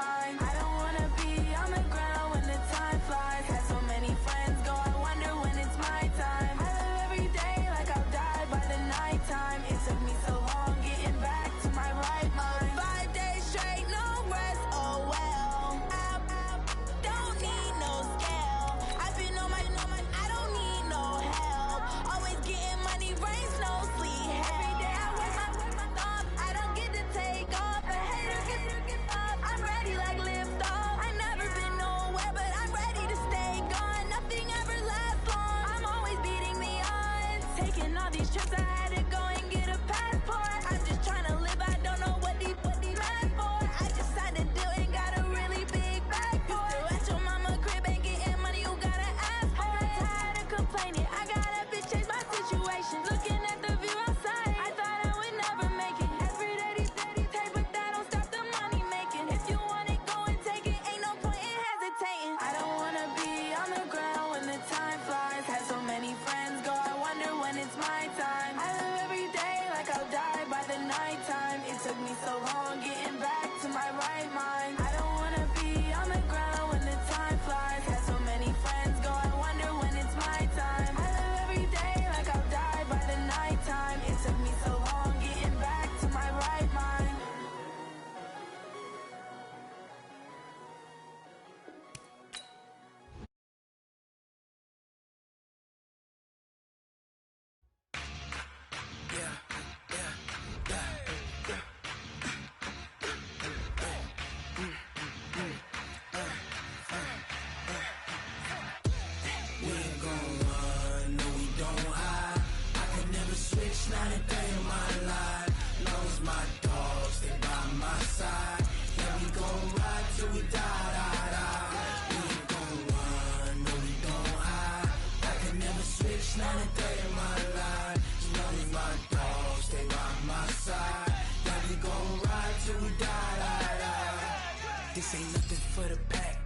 mind. I don't wanna be on the ground when the time flies. Had so many friends go, I wonder when it's my time. I live every day like I'll die by the nighttime. It took me so long getting back to my right mind. 5 days straight, no rest, oh well. I don't need no scale. I've been on my, I don't need no help. Always getting money, rain, snow, sleet. Every day I work my thoughts. I don't get to take off. A hater get up. I'm ready like lift off. I've never been nowhere, but I'm ready to stay gone. Nothing ever lasts long. I'm always beating the odds. Taking all these trips, I had to go and get a passport. I'm just trying to live, I don't know what these mad for. I just signed a deal and got a really big bag for it. Still at your mama crib and getting money, you gotta ask for it. Tired of complaining, I gotta bitch change my situation. Looking at the view outside, I thought I would never make it. Every day these take, but that don't stop the money making. If you want it, go and take it, ain't no point in hesitating. I don't wanna be on the ground when the time flies. Had so many friends go, I wonder when it's my time. I live every day like I'll die by the nighttime. It took me so long getting back to my right mind. I don't wanna be on the ground when the time flies. Had so many friends go, I wonder when it's my time. I live every day like I'll die by the nighttime. It took me so long getting back to my right mind. We ain't gon' run, no we don't hide. I could never switch, not a day in my life. Long as my dogs stay by my side. Yeah, we gon' ride till we die, die, die. We ain't gon' run, no we don't hide. I could never switch, not a day in my life. As long as my dogs stay by my side. Yeah, we gon' ride till we die, die, die. This ain't nothing for the pack.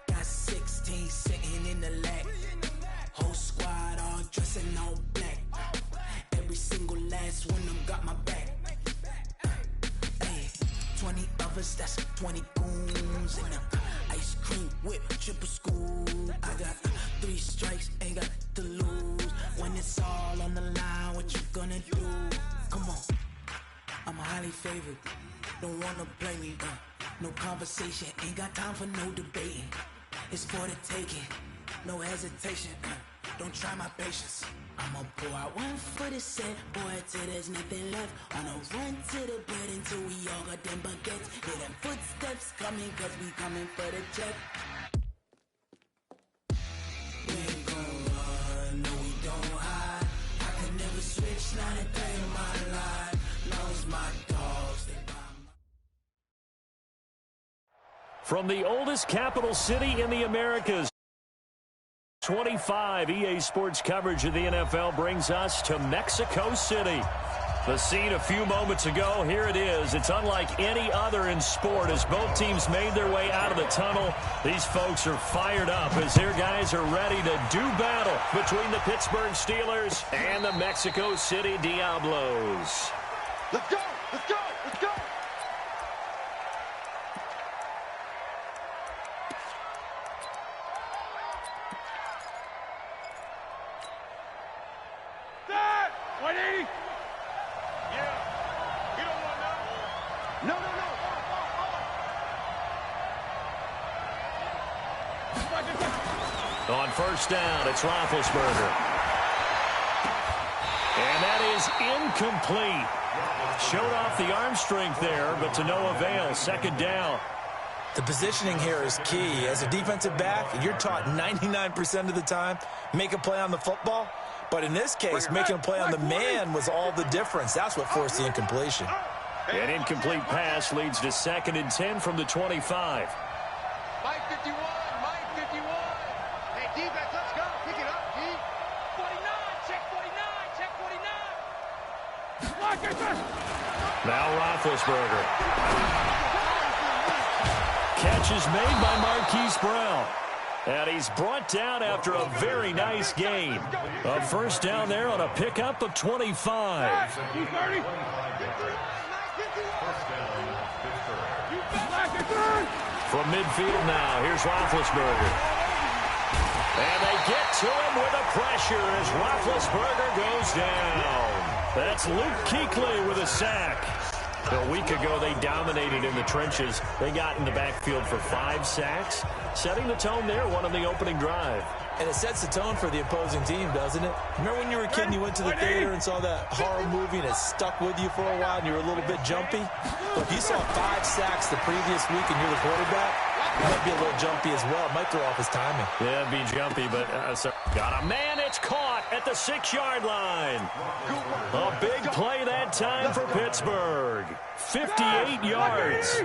Got 16 sitting in the lap. Whole squad all dressing all black. Every single last one of them got my back. Hey, 20 of us, that's 20 goons. And ice cream whip, triple scoop. I got 3 strikes, ain't got to lose. When it's all on the line, what you gonna do? Come on, I'm highly favored. Don't wanna play me, no conversation, ain't got time for no debating. It's for the taking, no hesitation. Don't try my patience. I'ma pour out one for the set, boy, till there's nothing left. On a run to the bread until we all got them baguettes. Hear them footsteps coming, cause we coming for the check. We ain't gon' run, no we don't hide. I could never switch, not a day in my life. Long as my dogs stay by my... From the oldest capital city in the Americas, 25 EA Sports coverage of the NFL brings us to Mexico City. The scene a few moments ago, here it is. It's unlike any other in sport as both teams made their way out of the tunnel. These folks are fired up as their guys are ready to do battle between the Pittsburgh Steelers and the Mexico City Diablos. Let's go! Let's go! Let's go! That! 180! Yeah. You don't want that? No, no, no! On first down, it's Roethlisberger. And that is incomplete. Showed off the arm strength there, but to no avail. Second down. The positioning here is key. As a defensive back, you're taught 99% of the time, make a play on the football. But in this case, making a play on the man was all the difference. That's what forced the incompletion. An incomplete pass leads to 2nd and 10 from the 25. Mike 51, Mike 51. Hey, defense, let's go. Pick it up, D. 49, check 49, check 49. Now Roethlisberger. Catch is made by Marquise Brown. And he's brought down after a very nice gain. A first down there on a pickup of 25. You From midfield now, here's Roethlisberger. And they get to him with the pressure as Roethlisberger goes down. That's Luke Kuechly with a sack. A week ago, they dominated in the trenches. They got in the backfield for 5 sacks, setting the tone there, one on the opening drive. And it sets the tone for the opposing team, doesn't it? Remember when you were a kid and you went to the theater and saw that horror movie and it stuck with you for a while and you were a little bit jumpy? Look, you saw 5 sacks the previous week and you're the quarterback. That might be a little jumpy as well. Might throw off his timing. Yeah, it'd be jumpy, but got a man. It's caught at the 6-yard line. A big play that time for Pittsburgh. 58 yards.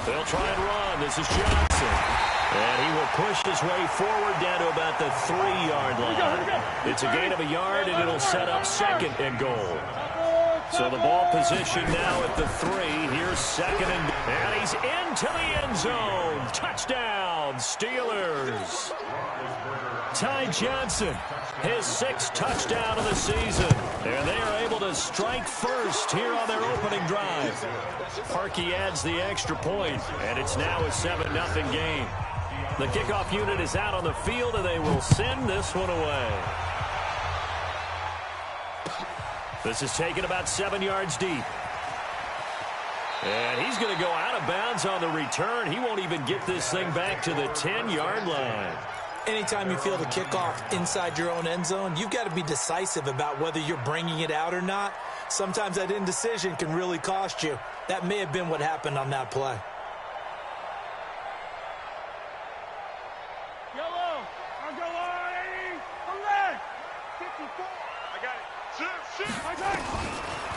They'll try and run. This is Johnson. And he will push his way forward down to about the 3-yard line. It's a gain of a yard, and it'll set up 2nd and goal. So the ball position now at the 3. Here's 2nd and he's into the end zone. Touchdown, Steelers. Ty Johnson, his 6th touchdown of the season. And they are able to strike first here on their opening drive. Parkey adds the extra point, and it's now a 7-0 game. The kickoff unit is out on the field, and they will send this one away. This is taken about 7 yards deep. And he's going to go out of bounds on the return. He won't even get this thing back to the 10-yard line. Anytime you feel the kickoff inside your own end zone, you've got to be decisive about whether you're bringing it out or not. Sometimes that indecision can really cost you. That may have been what happened on that play. Yellow. I'll go on, 80. Left. 54. I got it.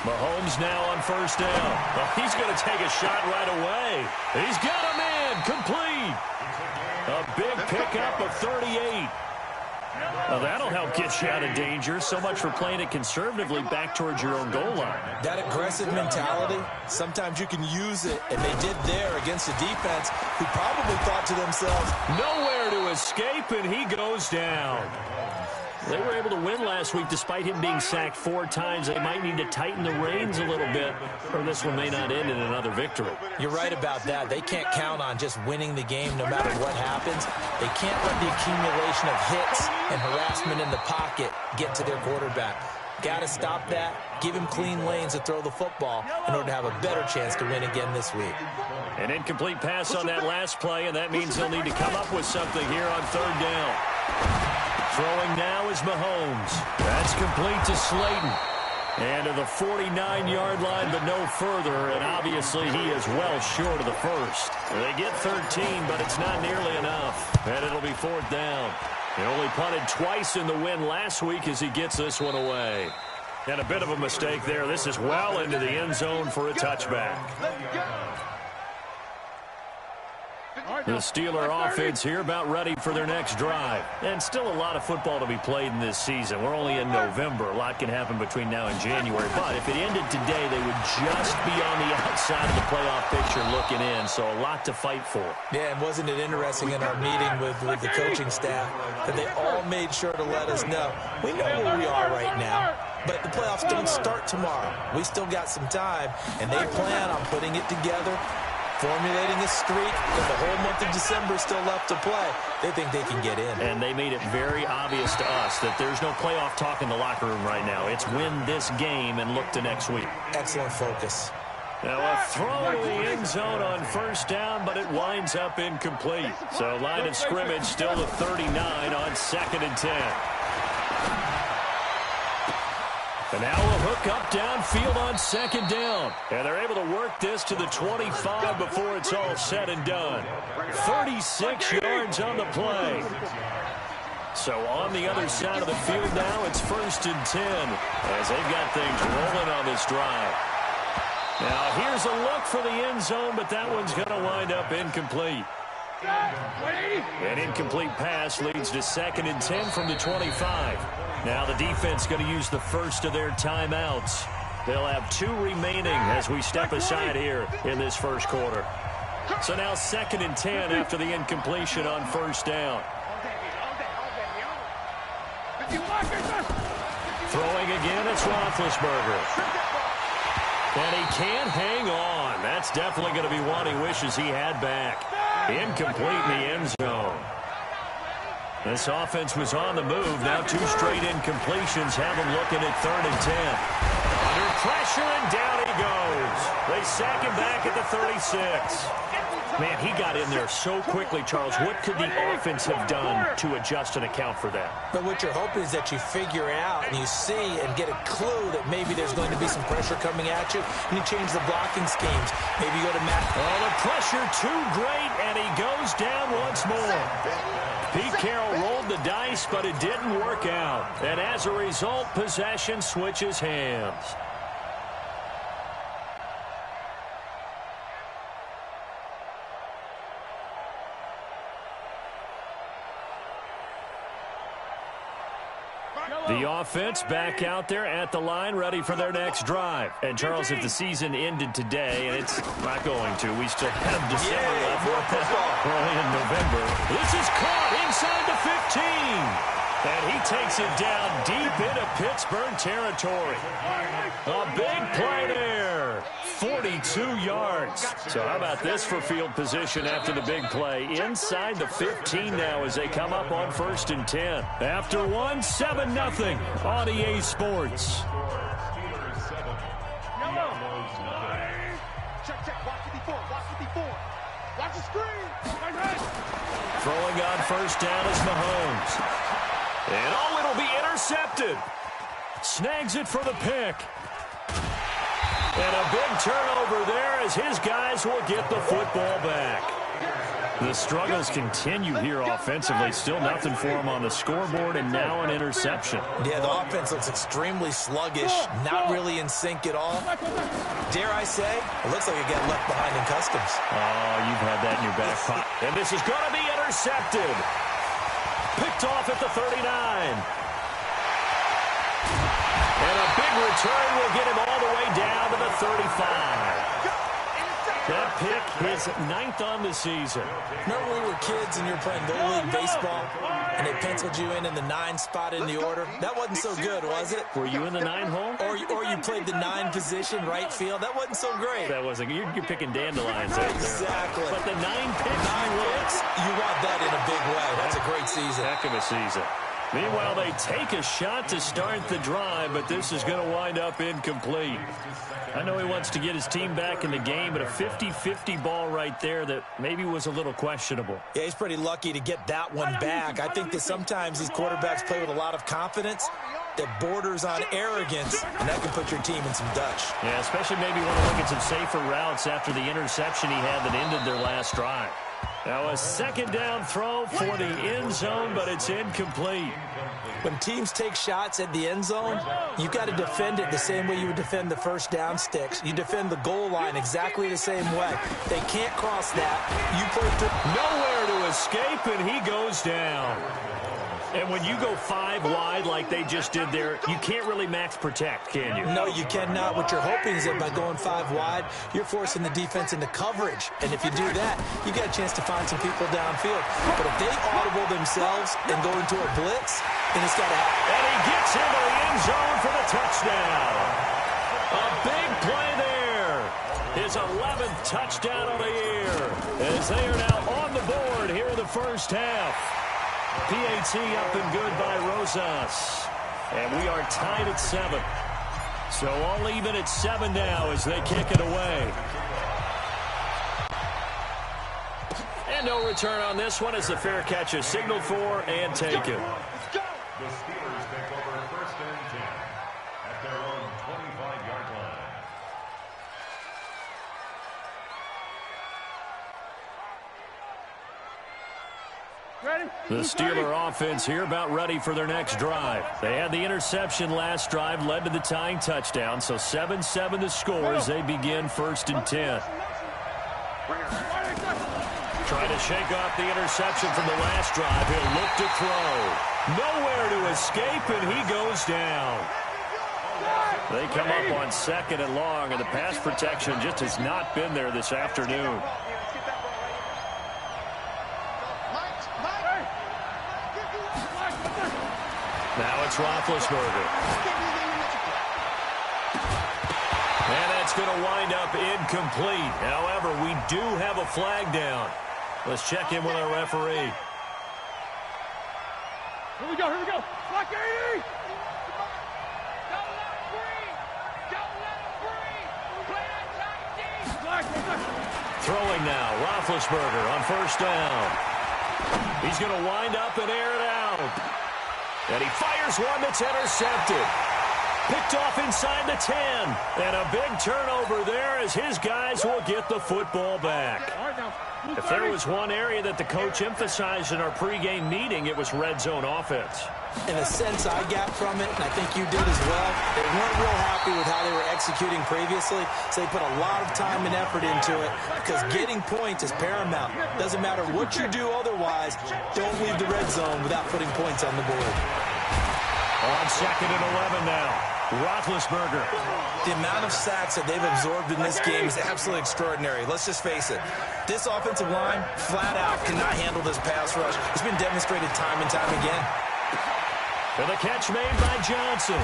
Mahomes now on first down. Well, he's going to take a shot right away. He's got him in. Complete. A big pickup of 38. Well, that'll help get you out of danger. So much for playing it conservatively back towards your own goal line. That aggressive mentality, sometimes you can use it, and they did there against a defense who probably thought to themselves, nowhere to escape, and he goes down. They were able to win last week despite him being sacked 4 times. They might need to tighten the reins a little bit, or this one may not end in another victory. You're right about that. They can't count on just winning the game no matter what happens. They can't let the accumulation of hits and harassment in the pocket get to their quarterback. Got to stop that. Give him clean lanes to throw the football in order to have a better chance to win again this week. An incomplete pass on that last play, and that means they'll need to come up with something here on 3rd down. Throwing now is Mahomes. That's complete to Slayton. And to the 49-yard line, but no further. And obviously, he is well short of the first. They get 13, but it's not nearly enough. And it'll be 4th down. He only punted twice in the win last week as he gets this one away. And a bit of a mistake there. This is well into the end zone for a touchback. The Steeler offense here about ready for their next drive. And still a lot of football to be played in this season. We're only in November. A lot can happen between now and January. But if it ended today, they would just be on the outside of the playoff picture looking in. So a lot to fight for. Yeah, and wasn't it interesting in our meeting with the coaching staff that they all made sure to let us know, we know where we are right now, but the playoffs don't start tomorrow. We still got some time, and they plan on putting it together, formulating a streak, with the whole month of December still left to play. They think they can get in. And they made it very obvious to us that there's no playoff talk in the locker room right now. It's win this game and look to next week. Excellent focus. Now a throw to the end zone on 1st down, but it winds up incomplete. So line of scrimmage still to 39 on 2nd and 10. And now a hook up downfield on 2nd down. And they're able to work this to the 25 before it's all said and done. 36 yards on the play. So on the other side of the field now, it's 1st and 10 as they've got things rolling on this drive. Now here's a look for the end zone, but that one's going to wind up incomplete. An incomplete pass leads to 2nd and 10 from the 25. Now the defense going to use the first of their timeouts. They'll have 2 remaining as we step aside here in this first quarter. So now 2nd and 10 after the incompletion on 1st down. Throwing again, it's Roethlisberger. And he can't hang on. That's definitely going to be one he wishes he had back. Incomplete in the end zone. This offense was on the move. Now 2 straight incompletions have him looking at 3rd and 10. Under pressure, and down he goes. They sack him back at the 36. Man, he got in there so quickly, Charles. What could the offense have done to adjust and account for that? But what you're hoping is that you figure out and you see and get a clue that maybe there's going to be some pressure coming at you, and you change the blocking schemes. Maybe you go to Matt. Oh, the pressure too great, and he goes down once more. Pete Carroll rolled the dice, but it didn't work out. And as a result, possession switches hands. The offense back out there at the line, ready for their next drive. And, Charles, if the season ended today, and it's not going to, we still have December left. Early in November. This is caught inside the 15. And he takes it down deep into Pittsburgh territory. A big play there. 42 yards. So how about this for field position after the big play? Inside the 15 now as they come up on 1st and 10. After 1, 7-0 on EA Sports. Watch the screen. Throwing on 1st down is Mahomes. And oh, it'll be intercepted. Snags it for the pick. And a big turnover there as his guys will get the football back. The struggles continue here offensively. Still nothing for him on the scoreboard, and now an interception. Yeah, the offense looks extremely sluggish, not really in sync at all. Dare I say, it looks like it got left behind in customs. Oh, you've had that in your back pocket. And this is going to be intercepted. Picked off at the 39. And a big return will get him all the way down to the 35. That pick, his 9th on the season. Remember when we were kids and you were playing Little League Baseball and they penciled you in the 9 spot in the order? That wasn't so good, was it? Were you in the 9 hole? Or you played the 9 position, right field? That wasn't so great. That wasn't. You're picking dandelions out there. Exactly. But the 9 picks, 9 picks, you want that in a big way. That's a great season. Heck of a season. Meanwhile, they take a shot to start the drive, but this is going to wind up incomplete. I know he wants to get his team back in the game, but a 50-50 ball right there that maybe was a little questionable. Yeah, he's pretty lucky to get that one back. I think that sometimes these quarterbacks play with a lot of confidence that borders on arrogance, and that can put your team in some Dutch. Yeah, especially maybe want to look at some safer routes after the interception he had that ended their last drive. Now a 2nd down throw for the end zone, but it's incomplete. When teams take shots at the end zone, you've got to defend it the same way you would defend the 1st down sticks. You defend the goal line exactly the same way. They can't cross that. You play nowhere to escape, and he goes down. And when you go 5 wide like they just did there, you can't really max protect, can you? No, you cannot. What you're hoping is that by going 5 wide, you're forcing the defense into coverage. And if you do that, you get a chance to find some people downfield. But if they audible themselves and go into a blitz, then it's got to happen. And he gets into the end zone for the touchdown. A big play there. His 11th touchdown of the year. As they are now on the board here in the 1st half. PAT up and good by Broz's. And we are tied at 7. So all even at 7 now as they kick it away. And no return on this one as the fair catch is signaled for and taken. The Steelers take over 1st and 10 at their own 25-yard line. The Steeler offense here about ready for their next drive. They had the interception last drive, led to the tying touchdown, so 7-7 the score as they begin 1st and 10. Trying to shake off the interception from the last drive. He'll look to throw. Nowhere to escape, and he goes down. They come up on 2nd and long, and the pass protection just has not been there this afternoon. Now it's Roethlisberger. And it's It's going to wind up incomplete. However, we do have a flag down. Let's check in with our referee. Here we go, here we go. Block 80! Don't let him breathe! Don't let him breathe! Play that tight D! Throwing now, Roethlisberger on first down. He's going to wind up and air it out. And he fires one that's intercepted. Picked off inside the 10. And a big turnover there as his guys will get the football back. If there was one area that the coach emphasized in our pregame meeting, it was red zone offense. In a sense I got from it, and I think you did as well, they weren't real happy with how they were executing previously, so they put a lot of time and effort into it because getting points is paramount. Doesn't matter what you do otherwise, don't leave the red zone without putting points on the board. On 2nd and 11 now. Roethlisberger. The amount of sacks that they've absorbed in this game is absolutely extraordinary. Let's just face it. This offensive line, flat out, cannot handle this pass rush. It's been demonstrated time and time again. And the catch made by Johnson.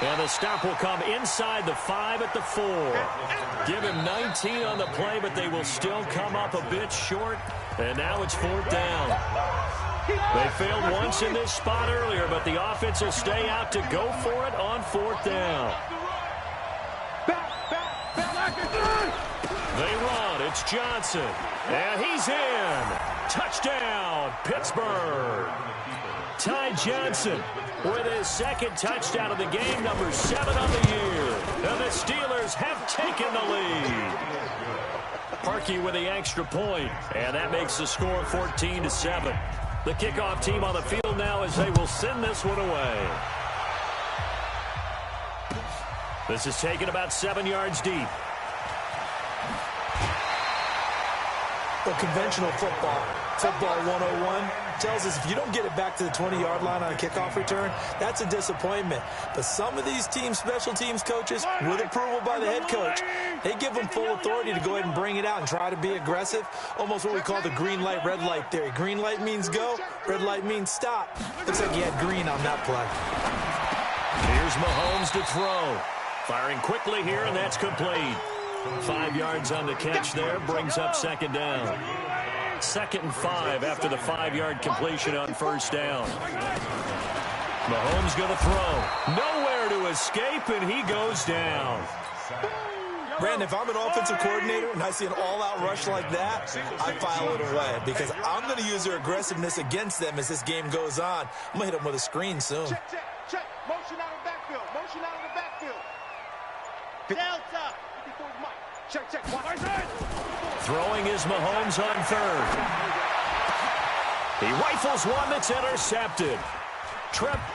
And the stop will come inside the 5 at the 4. Give him 19 on the play, but they will still come up a bit short. And now it's 4th down. They failed once in this spot earlier, but the offense will stay out to go for it on 4th down. They run. It's Johnson. And he's in. Touchdown, Pittsburgh. Ty Johnson with his second touchdown of the game, number 7 on the year. And the Steelers have taken the lead. Parkey with the extra point, and that makes the score 14-7. The kickoff team on the field now as they will send this one away. This is taken about 7 yards deep. Well, conventional football 101, tells us if you don't get it back to the 20-yard line on a kickoff return, that's a disappointment. But some of these teams, special teams coaches, with approval by the head coach, they give them full authority to go ahead and bring it out and try to be aggressive. Almost what we call the green light, red light theory. Green light means go, red light means stop. Looks like he had green on that play. Here's Mahomes to throw. Firing quickly here, and that's complete. 5 yards on the catch there, brings up 2nd down. 2nd and 5 after the 5-yard completion on first down. Mahomes going to throw. Nowhere to escape, and he goes down. Brandon, if I'm an offensive coordinator and I see an all-out rush like that, I file it away because I'm going to use their aggressiveness against them as this game goes on. I'm going to hit them with a screen soon. Check. Motion out of the backfield. Motion out of the backfield. Delta. Check. Throwing is Mahomes on 3rd. He rifles one that's intercepted.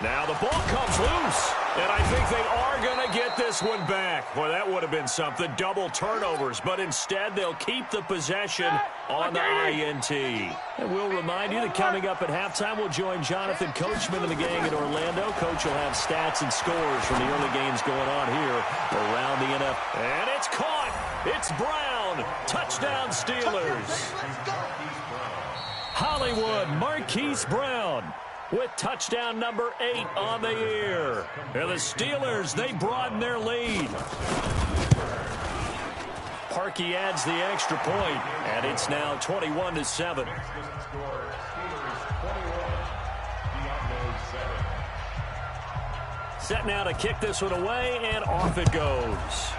Now the ball comes loose. And I think they are going to get this one back. Boy, that would have been something. Double turnovers. But instead, they'll keep the possession on the INT. And we'll remind you that coming up at halftime, we'll join Jonathan Coachman and the gang in Orlando. Coach will have stats and scores from the early games going on here around the NFL. And it's caught. It's Brown. Touchdown, Steelers. Hollywood Marquise Brown with touchdown number 8 on the year. And the Steelers, they broaden their lead. Parkey adds the extra point, and it's now 21-7. Set now to kick this one away, and off it goes.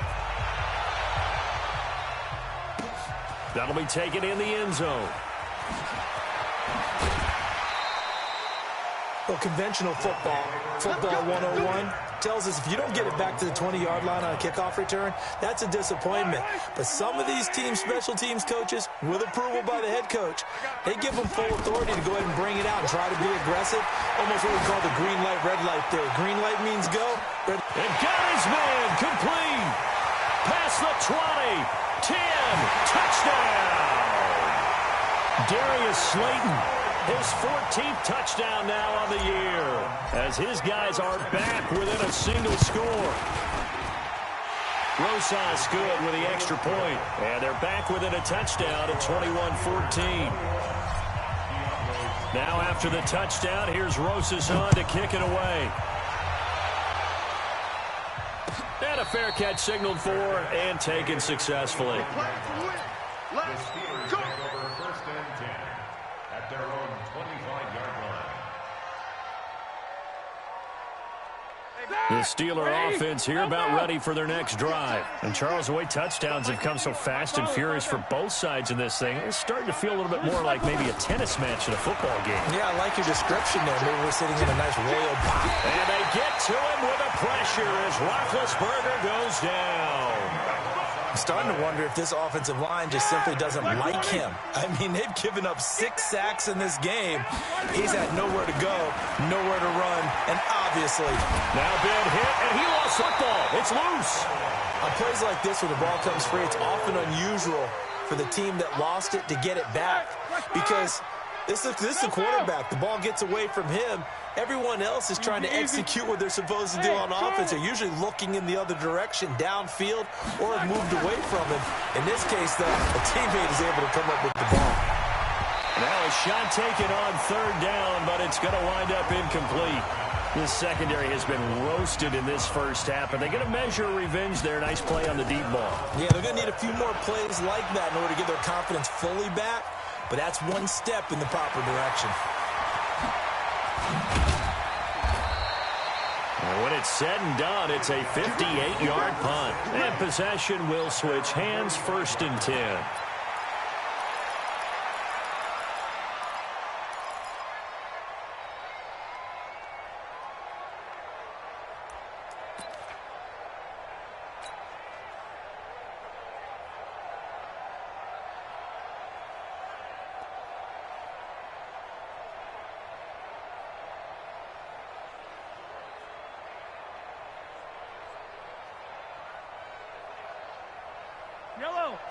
That'll be taken in the end zone. Well, conventional football 101, tells us if you don't get it back to the 20-yard line on a kickoff return, that's a disappointment. But some of these teams, special teams coaches, with approval by the head coach, they give them full authority to go ahead and bring it out and try to be aggressive. Almost what we call the green light, red light theory. Green light means go. And got his man complete. Past the 20. 10. Touchdown. Darius Slayton. His 14th touchdown now on the year as his guys are back within a single score. Rosas good with the extra point, and they're back within a touchdown at 21-14. Now after the touchdown, here's Rosas on to kick it away. And a fair catch signaled for and taken successfully. The Steelers take over first and 10 at their own 25-yard line. The Steeler offense here about ready for their next drive. And Charles, the way touchdowns have come so fast and furious for both sides in this thing, it's starting to feel a little bit more like maybe a tennis match in a football game. Yeah, I like your description there. Maybe we're sitting in a nice royal box. And they get to him with a pressure as Roethlisberger goes down. I'm starting to wonder if this offensive line just simply doesn't like him. I mean, they've given up 6 sacks in this game. He's had nowhere to go, nowhere to run, and obviously... Now big hit, and he lost football. It's loose. On plays like this where the ball comes free, it's often unusual for the team that lost it to get it back because this is the quarterback. The ball gets away from him. Everyone else is trying to execute what they're supposed to do on offense. They're usually looking in the other direction, downfield, or have moved away from him. In this case, though, a teammate is able to come up with the ball. Now a shot taken on third down, but it's going to wind up incomplete. This secondary has been roasted in this first half, and they're going to measure revenge there. Nice play on the deep ball. Yeah, they're going to need a few more plays like that in order to get their confidence fully back, but that's one step in the proper direction. And when it's said and done, it's a 58-yard punt. And possession will switch hands, first and 10.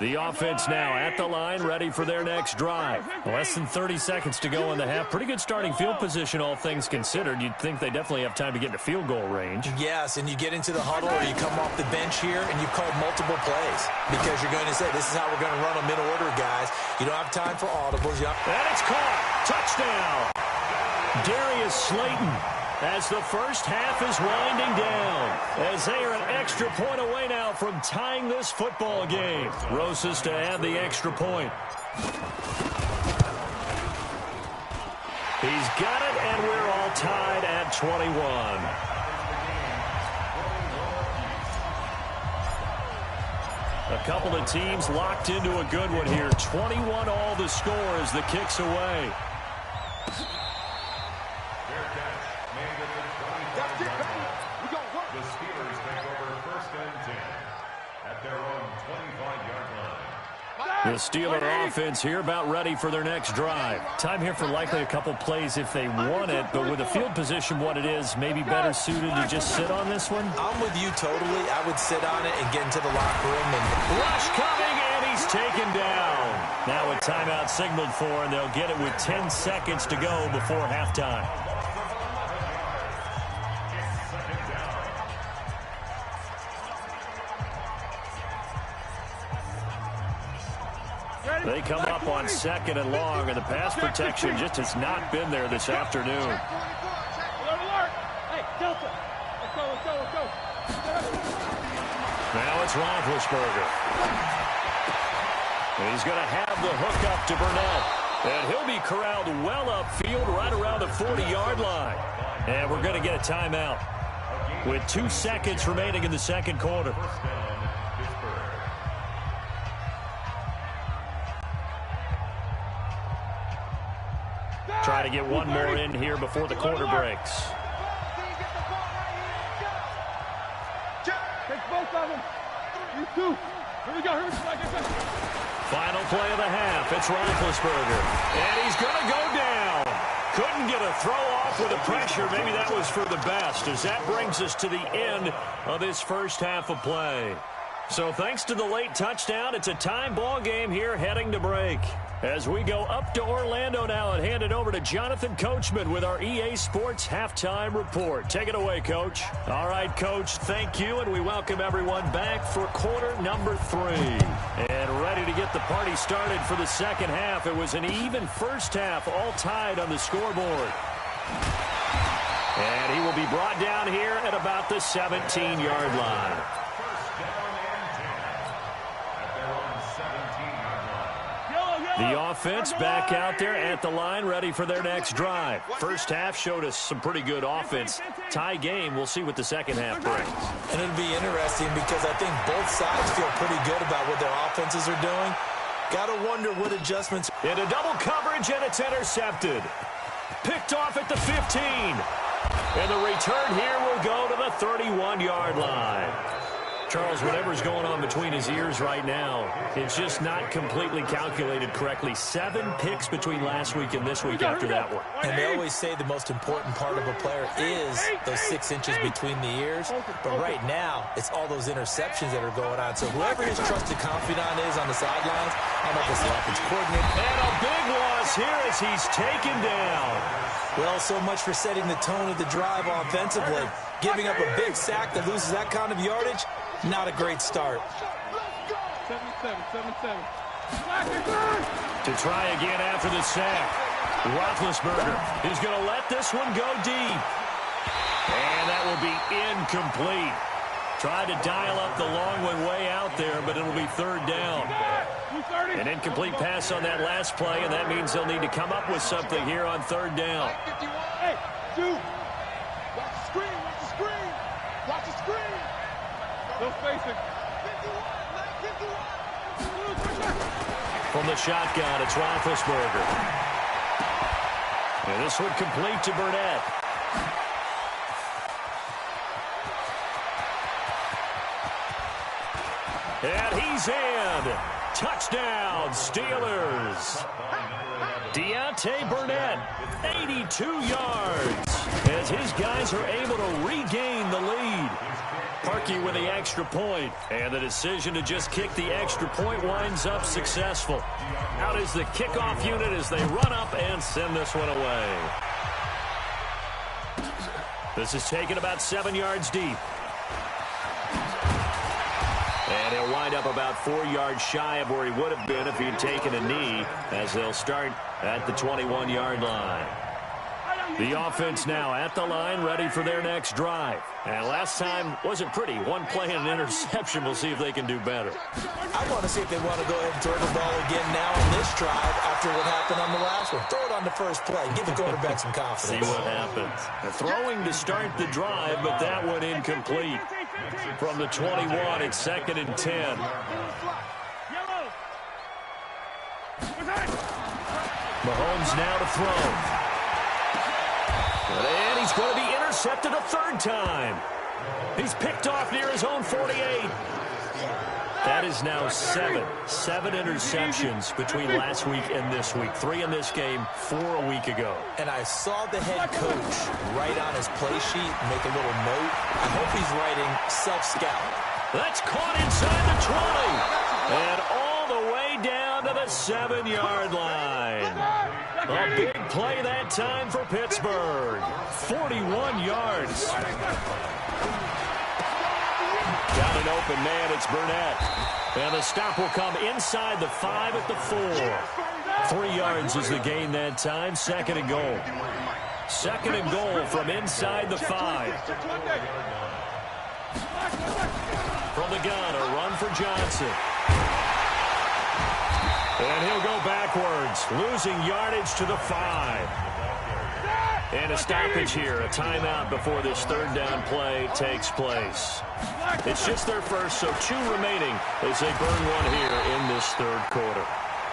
The offense now at the line, ready for their next drive. Less than 30 seconds to go in the half. Pretty good starting field position, all things considered. You'd think they definitely have time to get into field goal range. Yes, and you get into the huddle or you come off the bench here and you've called multiple plays because you're going to say, this is how we're going to run them in order, guys. You don't have time for audibles. And it's caught. Touchdown. Darius Slayton. As the first half is winding down, as they are an extra point away now from tying this football game. Rosas to add the extra point. He's got it, and we're all tied at 21. A couple of teams locked into a good one here. 21 all the score as the kick's away. The Steelers take over first and 10 at their own 25-yard line. The Steeler offense here about ready for their next drive. Time here for likely a couple plays if they want it, but with the field position what it is, maybe better suited to just sit on this one? I'm with you totally. I would sit on it and get into the locker room. Rush coming, and he's taken down. Now a timeout signaled for, and they'll get it with 10 seconds to go before halftime. They come up on second and long, and the pass protection just has not been there this afternoon. Hey, Delta. Let's go. Now it's Roethlisberger. And he's going to have the hook up to Burnett. And he'll be corralled well upfield right around the 40-yard line. And we're going to get a timeout with 2 seconds remaining in the second quarter. Try to get one more in here before the quarter breaks. Take both of them. You two. Here we go. Final play of the half. It's Roethlisberger. And he's going to go down. Couldn't get a throw off with the pressure. Maybe that was for the best, as that brings us to the end of this first half of play. So thanks to the late touchdown, it's a time ball game here heading to break. As we go up to Orlando now and hand it over to Jonathan Coachman with our EA Sports Halftime Report. Take it away, Coach. All right, Coach, thank you, and we welcome everyone back for quarter number 3. And ready to get the party started for the second half. It was an even first half, all tied on the scoreboard. And he will be brought down here at about the 17-yard line. The offense back out there at the line, ready for their next drive. First half showed us some pretty good offense. Tie game, we'll see what the second half brings. And it'll be interesting because I think both sides feel pretty good about what their offenses are doing. Got to wonder what adjustments. Into double coverage, and it's intercepted. Picked off at the 15. And the return here will go to the 31-yard line. Charles, whatever's going on between his ears right now, it's just not completely calculated correctly. 7 picks between last week and this week after that one. And they always say the most important part of a player is those 6 inches between the ears. But right now, it's all those interceptions that are going on. So whoever his trusted confidant is on the sidelines, I don't know if it's the offense coordinator. And a big loss here as he's taken down. Well, so much for setting the tone of the drive offensively. Giving up a big sack that loses that kind of yardage, not a great start. 7-7. To try again after the sack. Roethlisberger is going to let this one go deep. And that will be incomplete. Tried to dial up the long one way out there, but it'll be third down. An incomplete pass on that last play, and that means they'll need to come up with something here on third down. Hey, dude. Watch the screen. Watch the screen. No spacing. From the shotgun, it's Roethlisberger. And this one complete to Burnett. And he's in. Touchdown, Steelers. Deontay Burnett, 82 yards, as his guys are able to regain the lead. Parkey with the extra point, and the decision to just kick the extra point winds up successful. Out is the kickoff unit as they run up and send this one away. This is taken about 7 yards deep. And he'll wind up about 4 yards shy of where he would have been if he'd taken a knee, as they'll start at the 21-yard line. The offense now at the line, ready for their next drive. And last time wasn't pretty. One play and an interception. We'll see if they can do better. I want to see if they want to go ahead and throw the ball again now on this drive after what happened on the last one. Throw it on the first play. Give the quarterback some confidence. See what happens. Throwing to start the drive, but that one incomplete. From the 21, it's 2nd and 10. Mahomes now to throw. And he's going to be intercepted a third time. He's picked off near his own 48. That is now 7 interceptions between last week and this week. 3 in this game, 4 a week ago. And I saw the head coach write on his play sheet, make a little note. I hope he's writing self-scout. That's caught inside the 20. And all the way down to the 7-yard line. A big play that time for Pittsburgh. 41 yards. Got an open man, it's Burnett. And the stop will come inside the 5 at the 4. 3 yards is the gain that time. 2nd and goal. 2nd and goal from inside the 5. From the gun, a run for Johnson. And he'll go backwards, losing yardage to the 5. And a stoppage here, a timeout before this third down play takes place. It's just their first, so 2 remaining as they burn one here in this third quarter.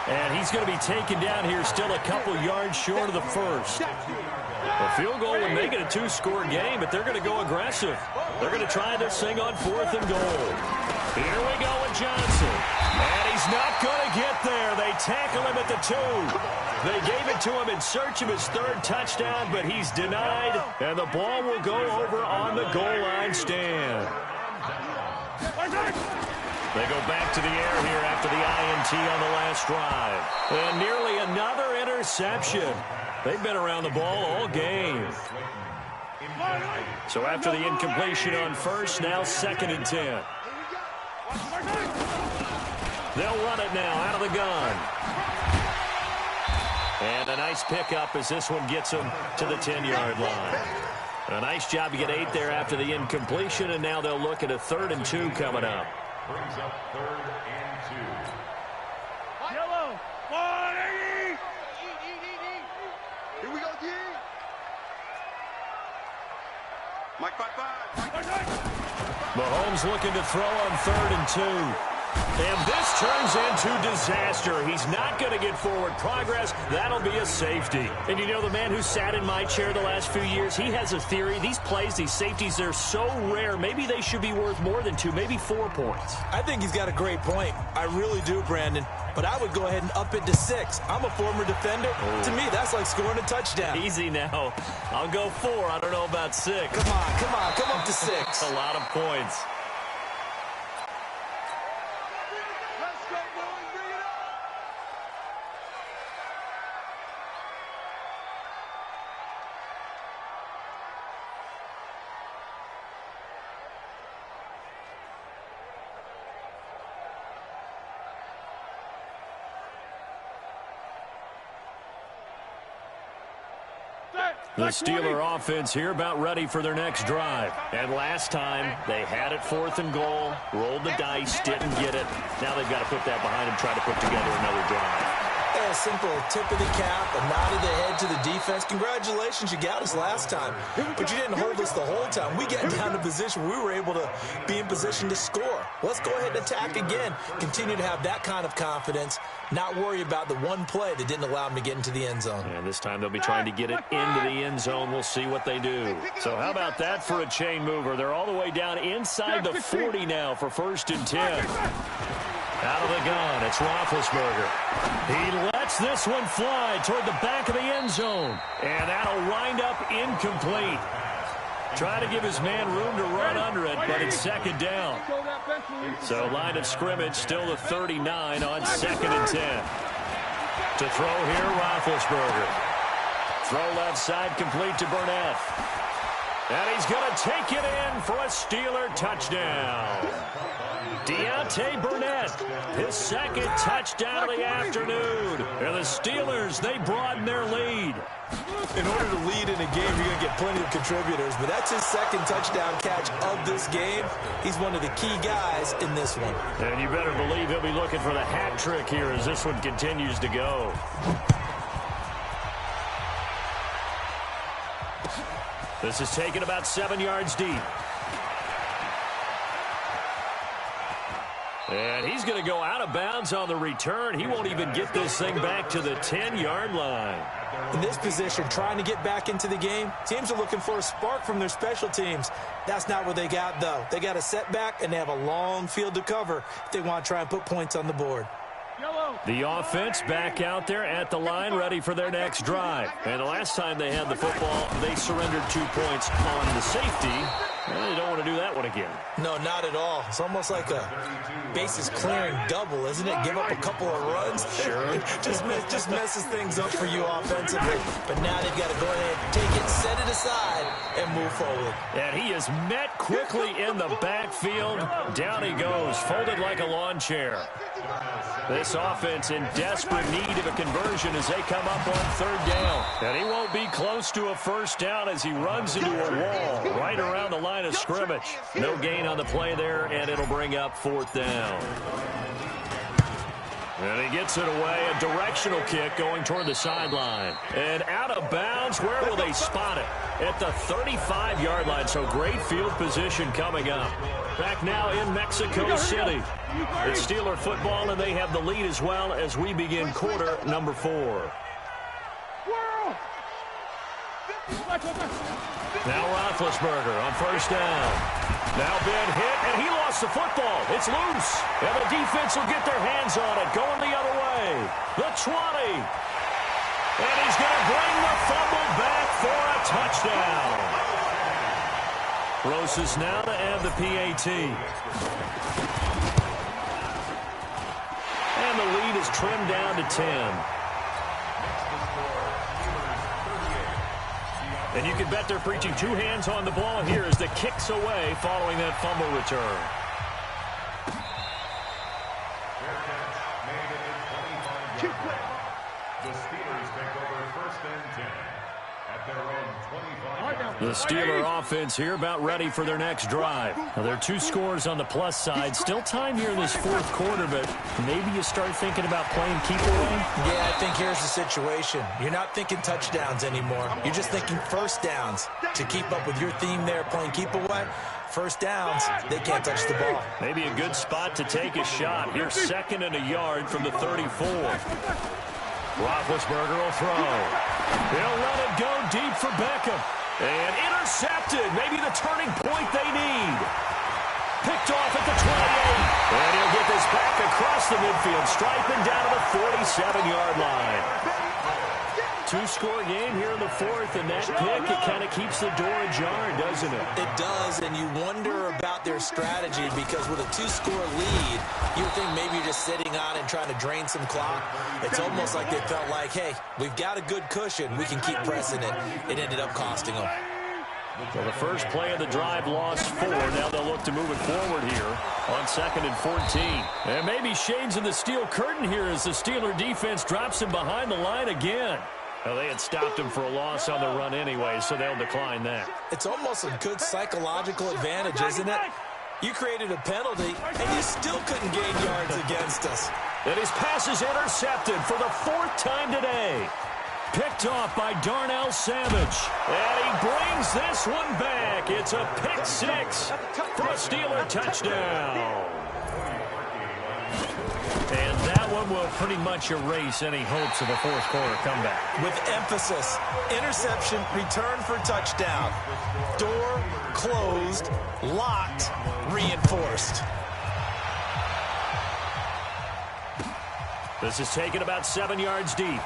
And he's going to be taken down here still a couple yards short of the first. A field goal would make it a 2-score game, but they're going to go aggressive. They're going to try this thing on 4th and goal. Here we go with Johnson. And he's not going to get there. They tackle him at the 2. They gave it to him in search of his 3rd touchdown, but he's denied. And the ball will go over on the goal line stand. They go back to the air here after the INT on the last drive. And nearly another interception. They've been around the ball all game. So after the incompletion on first, now 2nd and 10. They'll run it now out of the gun. And a nice pickup as this one gets them to the 10-yard line. A nice job to get 8 there after the incompletion, and now they'll look at a 3rd and 2 coming up. Brings up 3rd and 2. Yellow, on, Eddie! Eat. Here we go, D. Mike, 5-5. Mahomes looking to throw on 3rd and 2. And this turns into disaster. He's not going to get forward progress. That'll be a safety. And you know, the man who sat in my chair the last few years, he has a theory. These plays, these safeties, they're so rare. Maybe they should be worth more than 2, maybe 4 points. I think he's got a great point. I really do, Brandon. But I would go ahead and up it to 6. I'm a former defender. To me, that's like scoring a touchdown. Easy now. I'll go 4. I don't know about 6. Come up to 6. A lot of points. Let's go, boys. Bring it up. The Steeler offense here about ready for their next drive. And last time, they had it 4th and goal, rolled the dice, didn't get it. Now they've got to put that behind them, try to put together another drive. Yeah, a simple tip of the cap, a nod of the head to the defense. Congratulations, you got us last time. But you didn't hold us the whole time. We got down to position where we were able to be in position to score. Let's go ahead and attack again. Continue to have that kind of confidence, not worry about the one play that didn't allow them to get into the end zone. And this time they'll be trying to get it into the end zone. We'll see what they do. So how about that for a chain mover? They're all the way down inside the 40 now for 1st and 10. Out of the gun, it's Roethlisberger. He lets this one fly toward the back of the end zone. And that'll wind up incomplete. Trying to give his man room to run under it, but it's 2nd down. So line of scrimmage still the 39 on 2nd and 10. To throw here, Roethlisberger. Throw left side complete to Burnett. And he's going to take it in for a Steeler touchdown. Deontay Burnett, his 2nd touchdown of the afternoon. And the Steelers, they broaden their lead. In order to lead in a game, you're going to get plenty of contributors, but that's his 2nd touchdown catch of this game. He's one of the key guys in this one. And you better believe he'll be looking for the hat trick here as this one continues to go. This is taken about 7 yards deep. And he's going to go out of bounds on the return. He won't even get this thing back to the 10-yard line. In this position, trying to get back into the game, teams are looking for a spark from their special teams. That's not what they got, though. They got a setback, and they have a long field to cover if they want to try and put points on the board. The offense back out there at the line, ready for their next drive. And the last time they had the football, they surrendered 2 points on the safety. Well, they don't want to do that one again. No, not at all. It's almost like a bases clearing double, isn't it? Give up a couple of runs. Sure. just messes things up for you offensively. But now they've got to go ahead, take it, set it aside, and move forward. And he is met quickly in the backfield. Down he goes, folded like a lawn chair. This offense in desperate need of a conversion as they come up on 3rd down. And he won't be close to a 1st down as he runs into a wall right around the line of scrimmage. No gain on the play there, and it'll bring up 4th down. And he gets it away, a directional kick going toward the sideline. And out of bounds, where will they spot it? At the 35-yard line, so great field position coming up. Back now in Mexico City. It's Steeler football, and they have the lead as well as we begin quarter number 4. Now Roethlisberger on 1st down. Now Ben hit, and he lost the football. It's loose, and the defense will get their hands on it, going the other way. The 20. And he's going to bring the fumble back for a touchdown. Broz's now to add the PAT. And the lead is trimmed down to 10. And you can bet they're preaching 2 hands on the ball here as the kick's away following that fumble return. The Steelers take over 1st and 10. at their own 25-yard The Steeler offense here about ready for their next drive. Now, there are 2 scores on the plus side. Still time here in this fourth quarter, but maybe you start thinking about playing keep away? Yeah, I think here's the situation. You're not thinking touchdowns anymore. You're just thinking first downs. To keep up with your theme there, playing keep away, first downs, they can't touch the ball. Maybe a good spot to take a shot. Here's 2nd and a yard from the 34. Roethlisberger will throw. He'll let it go deep for Beckham. And intercepted. Maybe the turning point they need. Picked off at the 28. And he'll get this back across the midfield, striping down to the 47-yard line. 2-score game here in the fourth, and that pick, it kind of keeps the door ajar, doesn't it? It does, and you wonder about their strategy because with a 2-score lead, you would think maybe you're just sitting on and trying to drain some clock. It's almost like they felt like, hey, we've got a good cushion. We can keep pressing it. It ended up costing them. Well, the first play of the drive lost 4. Now they'll look to move it forward here on 2nd and 14. And maybe shades in the steel curtain here as the Steeler defense drops him behind the line again. Well, they had stopped him for a loss on the run anyway, so they'll decline that. It's almost a good psychological advantage, isn't it? You created a penalty, and you still couldn't gain yards against us. And his pass is intercepted for the 4th time today. Picked off by Darnell Savage. And he brings this one back. It's a pick 6 for a Steeler touchdown. And that one will pretty much erase any hopes of a fourth quarter comeback. With emphasis, interception, return for touchdown. Door closed, locked, reinforced. This is taken about 7 yards deep.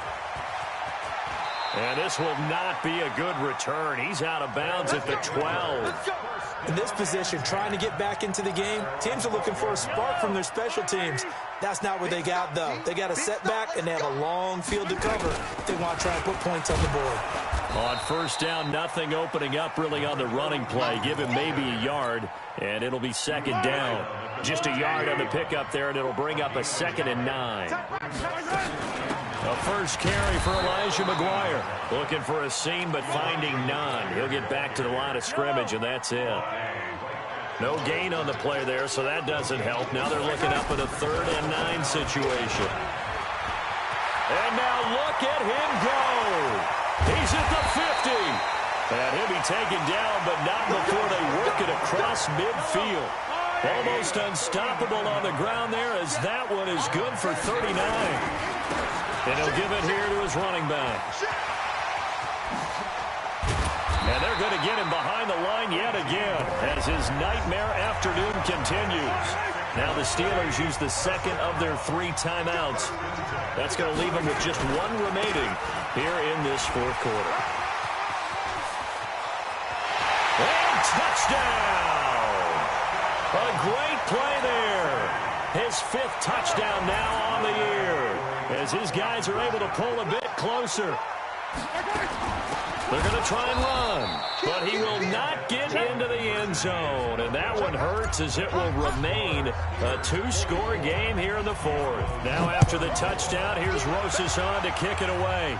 And this will not be a good return. He's out of bounds at the 12. In this position, trying to get back into the game, teams are looking for a spark from their special teams. That's not what they got, though. They got a setback, and they have a long field to cover if they want to try and put points on the board. On first down, nothing opening up really on the running play. Give him maybe a yard, and it'll be 2nd down. Just a yard on the pickup there, and it'll bring up a 2nd and 9. A first carry for Elijah McGuire. Looking for a seam, but finding none. He'll get back to the line of scrimmage, and that's it. No gain on the play there, so that doesn't help. Now they're looking up at a 3rd and 9 situation. And now look at him go. He's at the 50. And he'll be taken down, but not before they work it across midfield. Almost unstoppable on the ground there, as that one is good for 39. And he'll give it here to his running back. And they're going to get him behind the line yet again as his nightmare afternoon continues. Now the Steelers use the 2nd of their 3 timeouts. That's going to leave them with just 1 remaining here in this fourth quarter. And touchdown! A great play there. His 5th touchdown now on the year, as his guys are able to pull a bit closer. They're going to try and run, but he will not get into the end zone. And that one hurts, as it will remain a 2-score game here in the fourth. Now after the touchdown, here's Rosas on to kick it away.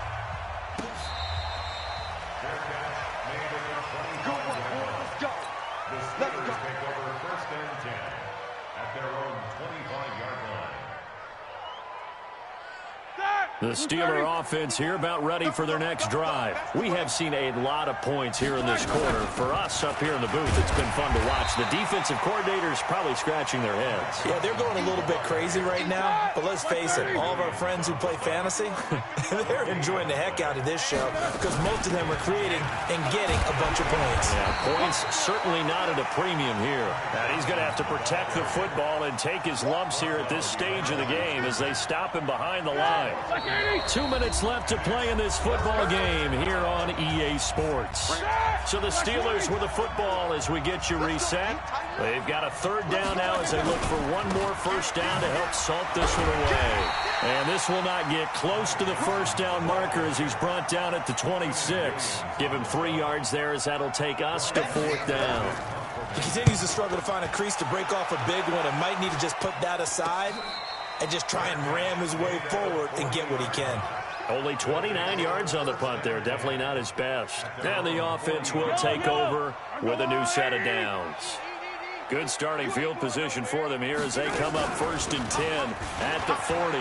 The Steeler offense here about ready for their next drive. We have seen a lot of points here in this quarter. For us up here in the booth, it's been fun to watch. The defensive coordinators probably scratching their heads. Yeah, they're going a little bit crazy right now. But let's face it, all of our friends who play fantasy, they're enjoying the heck out of this show because most of them are creating and getting a bunch of points. Yeah, points certainly not at a premium here. And he's going to have to protect the football and take his lumps here at this stage of the game as they stop him behind the line. 2 minutes left to play in this football game here on EA Sports. So the Steelers with the football as we get you reset. They've got a 3rd down now as they look for 1 more first down to help salt this one away. And this will not get close to the first down marker as he's brought down at the 26. Give him 3 yards there as that'll take us to 4th down. He continues to struggle to find a crease to break off a big one and might need to just put that aside and just try and ram his way forward and get what he can. Only 29 yards on the punt there. Definitely not his best. And the offense will take over with a new set of downs. Good starting field position for them here as they come up 1st and 10 at the 40.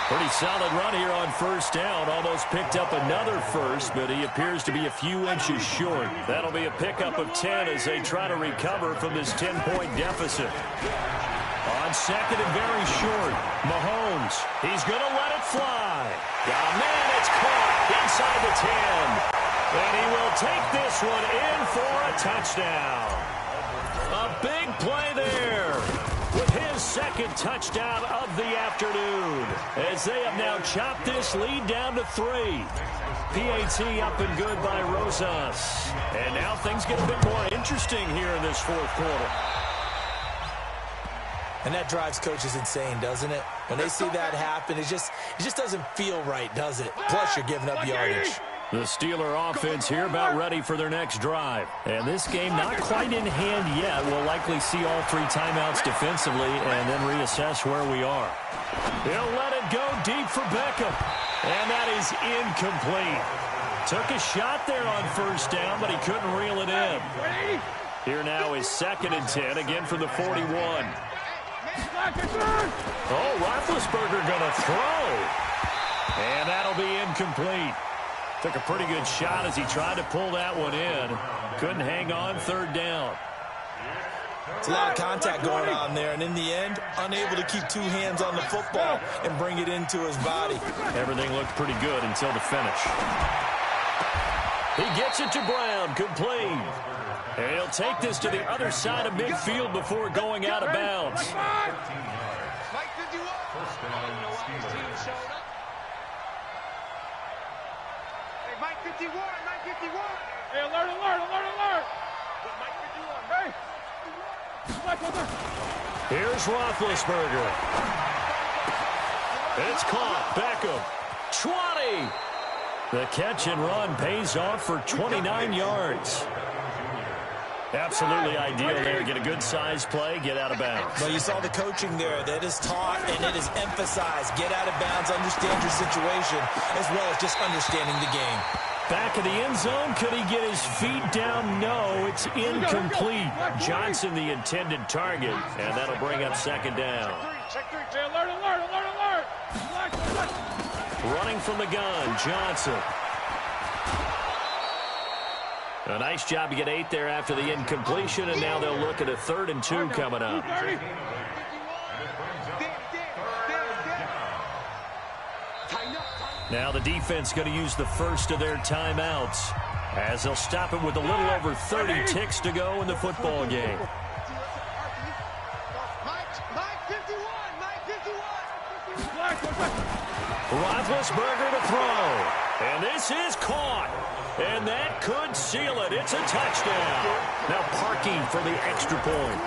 Pretty solid run here on 1st down. Almost picked up another first, but he appears to be a few inches short. That'll be a pickup of 10 as they try to recover from this 10-point deficit. On 2nd and very short, Mahomes. He's going to let it fly. Got a man. It's caught inside the 10. And he will take this one in for a touchdown. A big play there with his 2nd touchdown of the afternoon, as they have now chopped this lead down to 3. PAT up and good by Broz's. And now things get a bit more interesting here in this 4th quarter. And that drives coaches insane, doesn't it? When they see that happen, it just doesn't feel right, does it? Plus, you're giving up yardage. The Steeler offense here about ready for their next drive. And this game not quite in hand yet. We'll likely see all 3 timeouts defensively and then reassess where we are. He'll let it go deep for Beckham. And that is incomplete. Took a shot there on 1st down, but he couldn't reel it in. Here now is 2nd and 10, again from the 41. Oh, Roethlisberger going to throw. And that'll be incomplete. Took a pretty good shot as he tried to pull that one in. Couldn't hang on 3rd down. It's a lot of contact going on there, and in the end, unable to keep 2 hands on the football and bring it into his body. Everything looked pretty good until the finish. He gets it to Brown, complete. And he'll take this to the other side of midfield before going out of bounds. Mike 51, Mike 51. Hey, alert, alert, alert, alert. Mike 51, hey. Here's Roethlisberger. It's caught. Beckham. 20. The catch and run pays off for 29 yards. Absolutely ideal there. Get a good size play, get out of bounds. Well, you saw the coaching there. That is taught and it is emphasized. Get out of bounds, understand your situation, as well as just understanding the game. Back of the end zone. Could he get his feet down? No, it's incomplete. Johnson the intended target, and that'll bring up 2nd down. Check 3. Hey, alert, alert, alert, alert. Running from the gun, Johnson. A nice job to get 8 there after the incompletion, and now they'll look at a 3rd and 2 coming up. Now the defense going to use the first of their timeouts, as they'll stop it with a little over 30 ticks to go in the football game. Roethlisberger to throw, and this is caught. And that could seal it. It's a touchdown. Now Parkey for the extra point.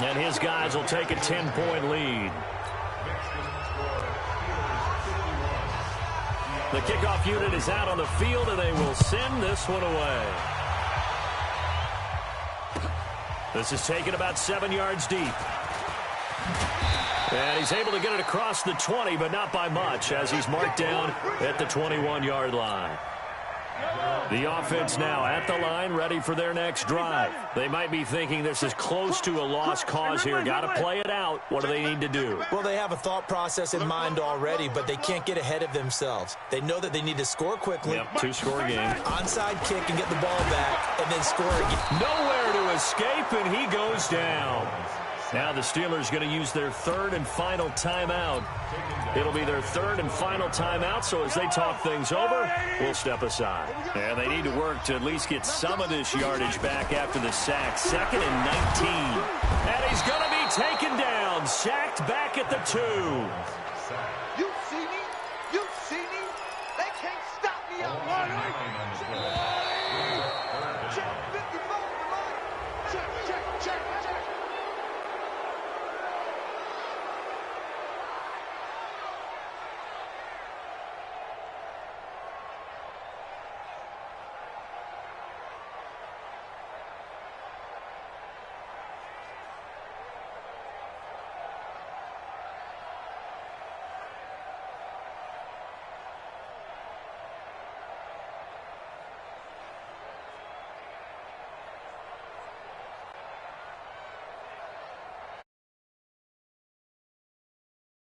And his guys will take a 10-point lead. The kickoff unit is out on the field, and they will send this one away. This is taken about 7 yards deep. And he's able to get it across the 20, but not by much, as he's marked down at the 21-yard line. The offense now at the line, ready for their next drive. They might be thinking this is close to a lost cause here. Got to play it out. What do they need to do? Well, they have a thought process in mind already, but they can't get ahead of themselves. They know that they need to score quickly. Yep, 2-score game. Onside kick and get the ball back, and then score again. Nowhere to escape, and he goes down. Now the Steelers going to use their 3rd and final timeout. It'll be their 3rd and final timeout, so as they talk things over, we'll step aside. And they need to work to at least get some of this yardage back after the sack. 2nd and 19. And he's going to be taken down, sacked back at the 2.